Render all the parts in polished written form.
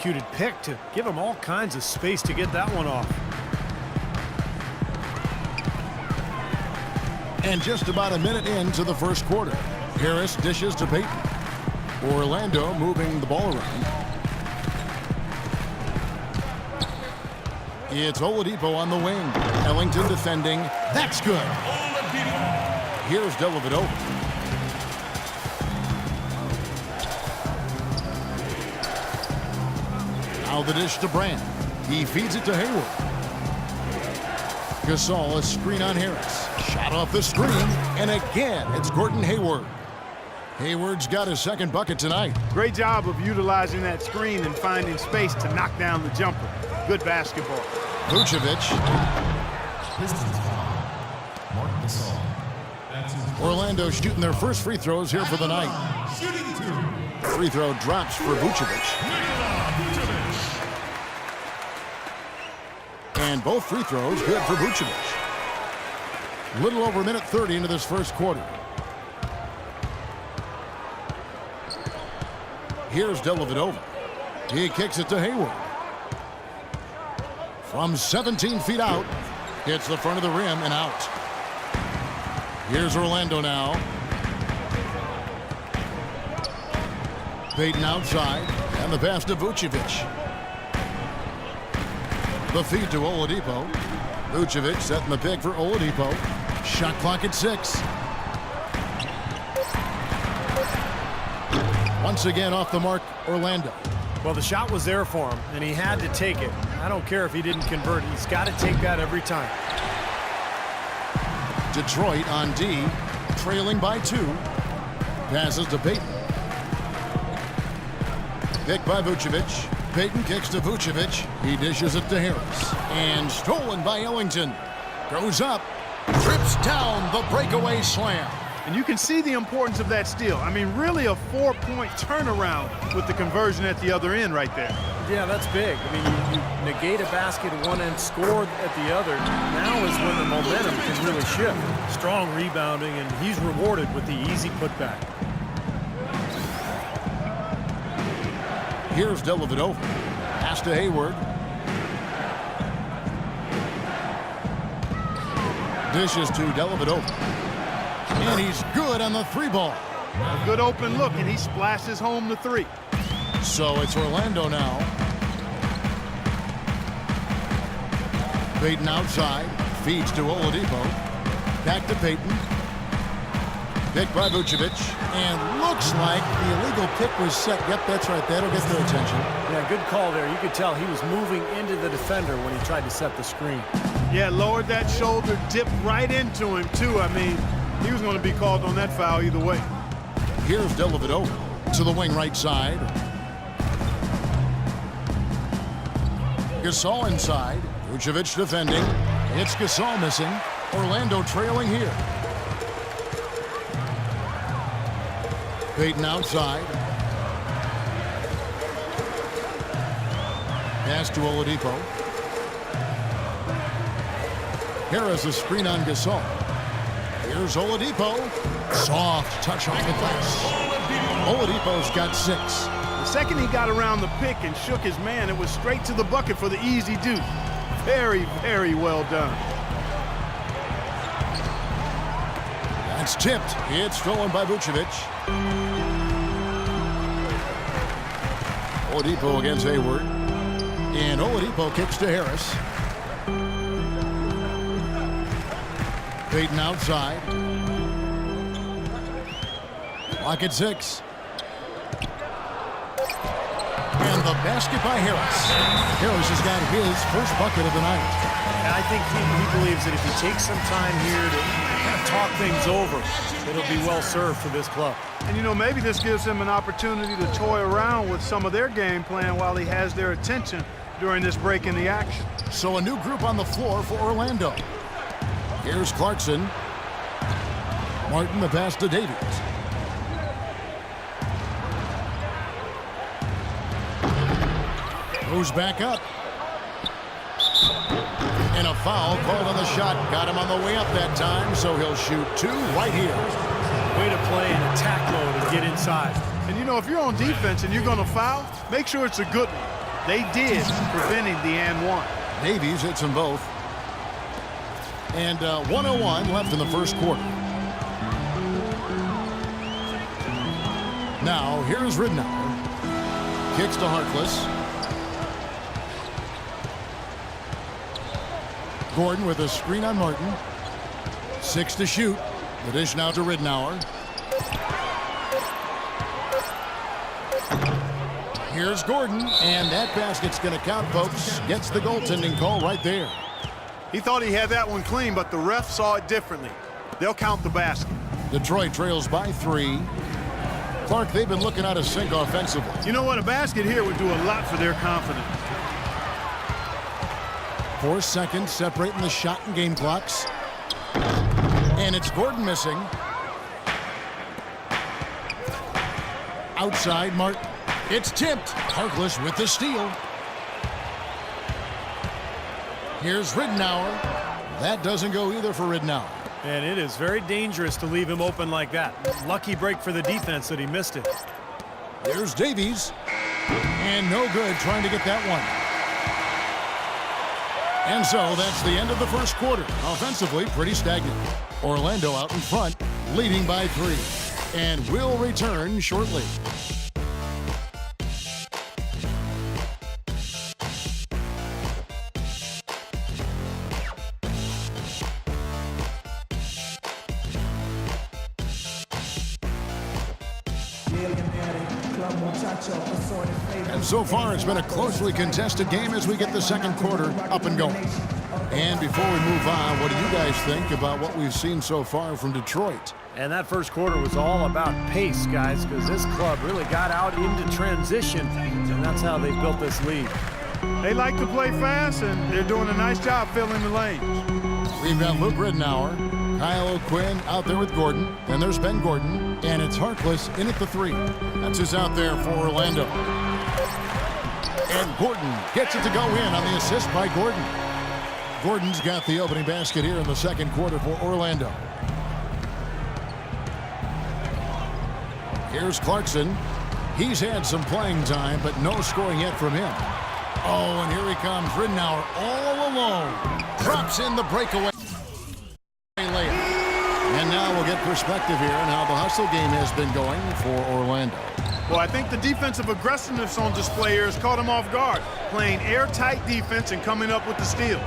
executed pick to give him all kinds of space to get that one off. And just about a minute into the first quarter. Harris dishes to Payton. Orlando moving the ball around. It's Oladipo on the wing. Ellington defending. That's good. Here's Dellavedova. Now the dish to Brand. He feeds it to Hayward. Gasol, a screen on Harris. Shot off the screen, and again, it's Gordon Hayward. Hayward's got his second bucket tonight. Great job of utilizing that screen and finding space to knock down the jumper. Good basketball. Vucevic. Orlando shooting their first free throws here for the night. Free throw drops for Vucevic. And both free throws good for Vucevic. Little over a minute 30 into this first quarter. Here's Dellavedova. He kicks it to Hayward. From 17 feet out, hits the front of the rim and out. Here's Orlando now. Payton outside, and the pass to Vucevic. The feed to Oladipo. Vucevic setting the pick for Oladipo. Shot clock at 6. Once again off the mark, Orlando. Well, the shot was there for him, and he had to take it. I don't care if he didn't convert. He's got to take that every time. Detroit on D, trailing by 2. Passes to Payton. Picked by Vucevic. Payton kicks to Vucevic. He dishes it to Harris. And stolen by Ellington. Goes up. Trips down the breakaway slam. And you can see the importance of that steal. I mean, really a 4-point turnaround with the conversion at the other end right there. Yeah, that's big. I mean, you negate a basket at one end, score at the other. Now is when the momentum can really shift. Strong rebounding, and he's rewarded with the easy putback. Here's Dellavedova. Pass to Hayward. Dishes to Dellavedova. And he's good on the 3 ball. A good open look, and he splashes home the 3. So it's Orlando now. Payton outside. Feeds to Oladipo. Back to Payton. Picked by Vucevic. And looks like the illegal pick was set. Yep, that's right. That'll get their attention. Yeah, good call there. You could tell he was moving into the defender when he tried to set the screen. Yeah, lowered that shoulder, dipped right into him, too. I mean, he was going to be called on that foul either way. Here's Dellavedova to the wing right side. Gasol inside. Vucevic defending. It's Gasol missing. Orlando trailing here. Payton outside. Pass to Oladipo. Harris a screen on Gasol. Here's Oladipo. Soft touch off the glass. Oladipo's got 6. The second he got around the pick and shook his man, it was straight to the bucket for the easy deuce. Very, very well done. That's tipped. It's stolen by Vucevic. Oladipo against Hayward. And Oladipo kicks to Harris. Payton outside. Clock at 6. And the basket by Harris. Harris has got his first bucket of the night. And I think he believes that if he takes some time here to kind of talk things over, it'll be well served for this club. And, you know, maybe this gives him an opportunity to toy around with some of their game plan while he has their attention during this break in the action. So a new group on the floor for Orlando. Here's Clarkson. Martin the pass to Davies. Goes back up. And a foul called on the shot. Got him on the way up that time, so he'll shoot 2 right here. Way to play in attack mode and get inside. And, you know, if you're on defense and you're going to foul, make sure it's a good one. They did, preventing the and one. Davies hits them both. And 1:01 left in the first quarter. Now, here's Ridnour. Kicks to Harkless. Gordon with a screen on Martin. 6 to shoot. The dish now to Ridnour. Here's Gordon, and that basket's going to count, folks. Gets the goaltending call right there. He thought he had that one clean, but the ref saw it differently. They'll count the basket. Detroit trails by 3. Clark, they've been looking out of sync offensively. You know what? A basket here would do a lot for their confidence. 4 seconds separating the shot and game clocks. And it's Gordon missing. Outside, Martin. It's tipped. Harkless with the steal. Here's Ridnour. That doesn't go either for Ridnour. And it is very dangerous to leave him open like that. Lucky break for the defense that he missed it. There's Davies. And no good trying to get that one. And so that's the end of the first quarter. Offensively, pretty stagnant. Orlando out in front, leading by 3. And we'll return shortly. And so far, it's been a closely contested game as we get the second quarter up and going. And before we move on, what do you guys think about what we've seen so far from Detroit? And that first quarter was all about pace, guys, because this club really got out into transition, and that's how they built this lead. They like to play fast, and they're doing a nice job filling the lanes. We've got Luke Ridnour, Kyle O'Quinn out there with Gordon. Then there's Ben Gordon, and it's Harkless in at the 3. That's who's out there for Orlando. And Gordon gets it to go in on the assist by Gordon. Gordon's got the opening basket here in the second quarter for Orlando. Here's Clarkson. He's had some playing time, but no scoring yet from him. Oh, and here he comes. Ridnour all alone. Drops in the breakaway layup. And now we'll get perspective here on how the hustle game has been going for Orlando. Well, I think the defensive aggressiveness on display here has caught him off guard, playing airtight defense and coming up with the steals.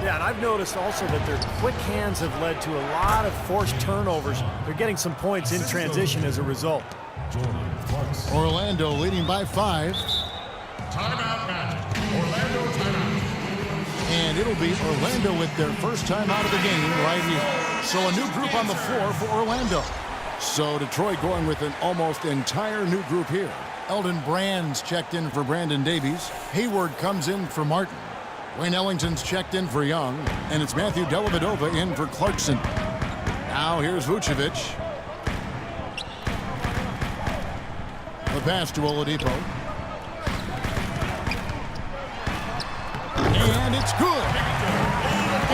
Yeah, and I've noticed also that their quick hands have led to a lot of forced turnovers. They're getting some points in transition as a result. Orlando leading by 5. Timeout, Magic. Orlando timeout. And it'll be Orlando with their first time out of the game right here. So a new group on the floor for Orlando. So Detroit going with an almost entire new group here. Eldon Brand's checked in for Brandon Davies. Hayward comes in for Martin. Wayne Ellington's checked in for Young. And it's Matthew Dellavedova in for Clarkson. Now here's Vucevic. The pass to Oladipo. And it's good.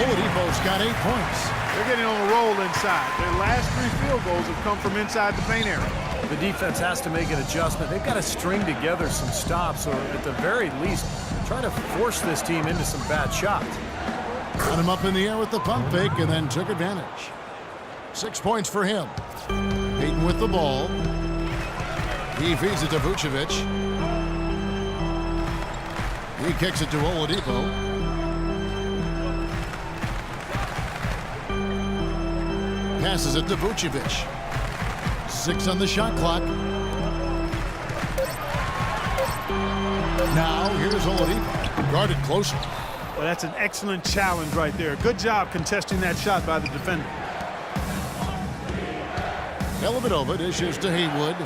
Oladipo's got 8 points. They're getting on a roll inside. Their last 3 field goals have come from inside the paint area. The defense has to make an adjustment. They've got to string together some stops, or at the very least, try to force this team into some bad shots. Got him up in the air with the pump fake and then took advantage. 6 points for him. Payton with the ball. He feeds it to Vucevic. He kicks it to Oladipo. Passes it to Vucevic. 6 on the shot clock. Now here's Oladipo. Guarded closely. Well, that's an excellent challenge right there. Good job contesting that shot by the defender. Dellavedova dishes to Haywood.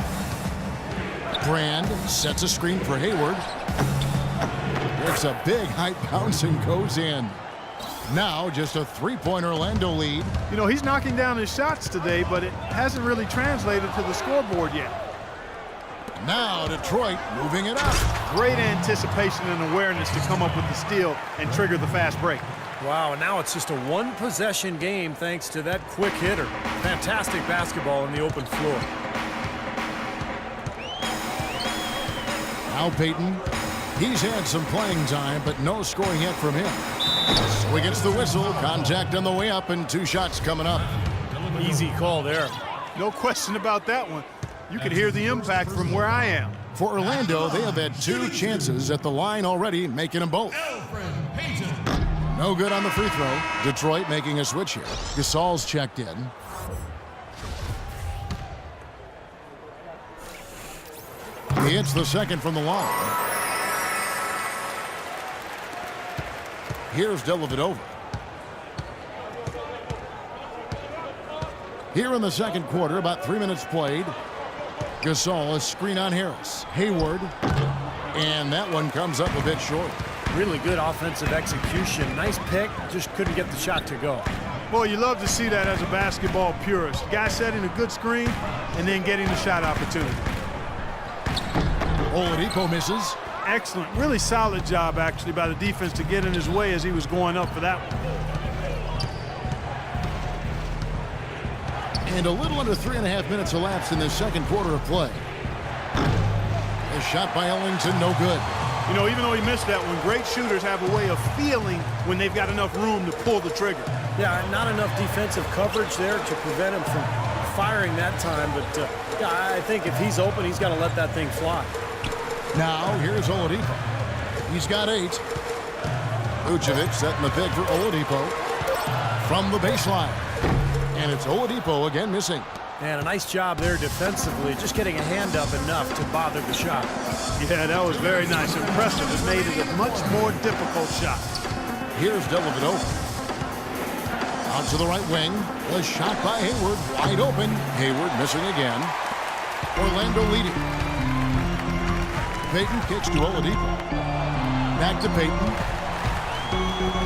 Brand sets a screen for Hayward. There's a big high bounce and goes in. Now just a 3-point Orlando lead. You know, he's knocking down his shots today, but it hasn't really translated to the scoreboard yet. Now Detroit moving it up. Great anticipation and awareness to come up with the steal and trigger the fast break. Wow, and now it's just a one-possession game thanks to that quick hitter. Fantastic basketball in the open floor. Now Payton. He's had some playing time, but no scoring yet from him. So he gets the whistle. Contact on the way up, and 2 shots coming up. Easy call there. No question about that one. You could hear the impact from where I am. For Orlando, they have had 2 chances at the line already, making them both. No good on the free throw. Detroit making a switch here. Gasol's checked in. He hits the second from the line. Here's Dellavedova. Here in the second quarter, about 3 minutes played. Gasol, a screen on Harris. Hayward. And that one comes up a bit short. Really good offensive execution. Nice pick. Just couldn't get the shot to go. Boy, you love to see that as a basketball purist. Guy setting a good screen and then getting the shot opportunity. Oladipo misses. Excellent. Really solid job, actually, by the defense to get in his way as he was going up for that one. And a little under 3.5 minutes elapsed in the second quarter of play. A shot by Ellington, no good. You know, even though he missed that one, great shooters have a way of feeling when they've got enough room to pull the trigger. Yeah, not enough defensive coverage there to prevent him from firing that time. But yeah, I think if he's open, he's got to let that thing fly. Now, here's Oladipo. He's got 8. Vucevic setting the pick for Oladipo from the baseline. And it's Oladipo again missing. And a nice job there defensively, just getting a hand up enough to bother the shot. Yeah, that was very nice. Impressive. It made it a much more difficult shot. Here's Dellavedova. Out to the right wing. The shot by Hayward. Wide open. Hayward missing again. Orlando leading. Payton kicks to Oladipo. Back to Payton.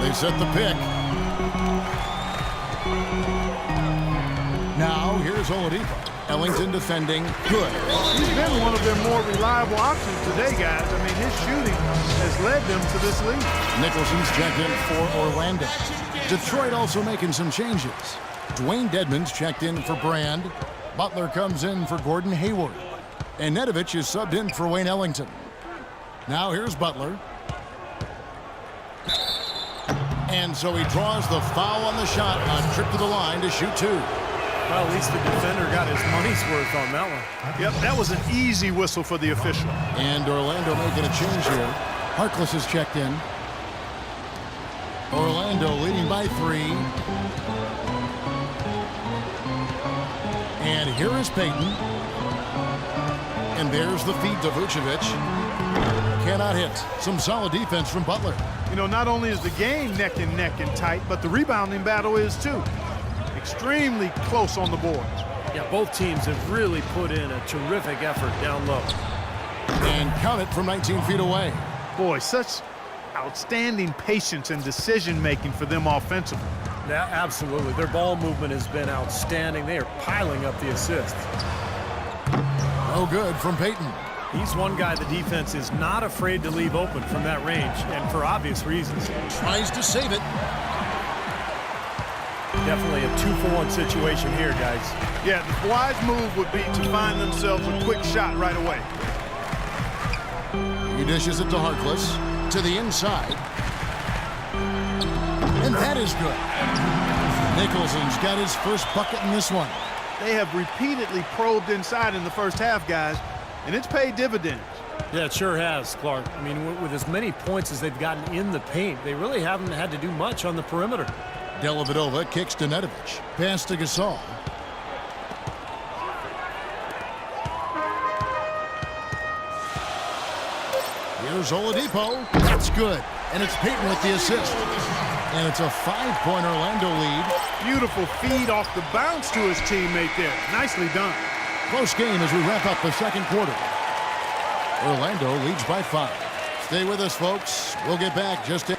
They set the pick. Now, here's Oladipo. Ellington defending. Good. He's been one of their more reliable options today, guys. I mean, his shooting has led them to this lead. Nicholson's checked in for Orlando. Detroit also making some changes. Dwayne Dedmon's checked in for Brand. Butler comes in for Gordon Hayward. And Nedovic is subbed in for Wayne Ellington. Now here's Butler. And so he draws the foul on the shot. A trip to the line to shoot 2. Well, at least the defender got his money's worth on that one. Yep, that was an easy whistle for the official. And Orlando making a change here. Harkless is checked in. Orlando leading by 3. And here is Payton. And there's the feed to Vucevic. Cannot hit. Some solid defense from Butler. You know, not only is the game neck and tight, but the rebounding battle is too. Extremely close on the boards. Yeah, both teams have really put in a terrific effort down low. And count it from 19 feet away. Boy, such outstanding patience and decision-making for them offensively. Yeah, absolutely. Their ball movement has been outstanding. They are piling up the assists. No good from Payton. He's one guy the defense is not afraid to leave open from that range, and for obvious reasons. Tries to save it. Definitely a 2-for-1 situation here, guys. Yeah, the wise move would be to find themselves a quick shot right away. He dishes it to Harkless. To the inside. And that is good. Nicholson's got his first bucket in this one. They have repeatedly probed inside in the first half, guys, and it's paid dividends. Yeah, it sure has, Clark. I mean, with as many points as they've gotten in the paint, they really haven't had to do much on the perimeter. Dellavedova kicks to Nedovic. Pass to Gasol. Here's Oladipo. That's good. And it's Payton with the assist. And it's a 5-point Orlando lead. Beautiful feed off the bounce to his teammate there. Nicely done. Close game as we wrap up the second quarter. Orlando leads by 5. Stay with us, folks. We'll get back just in.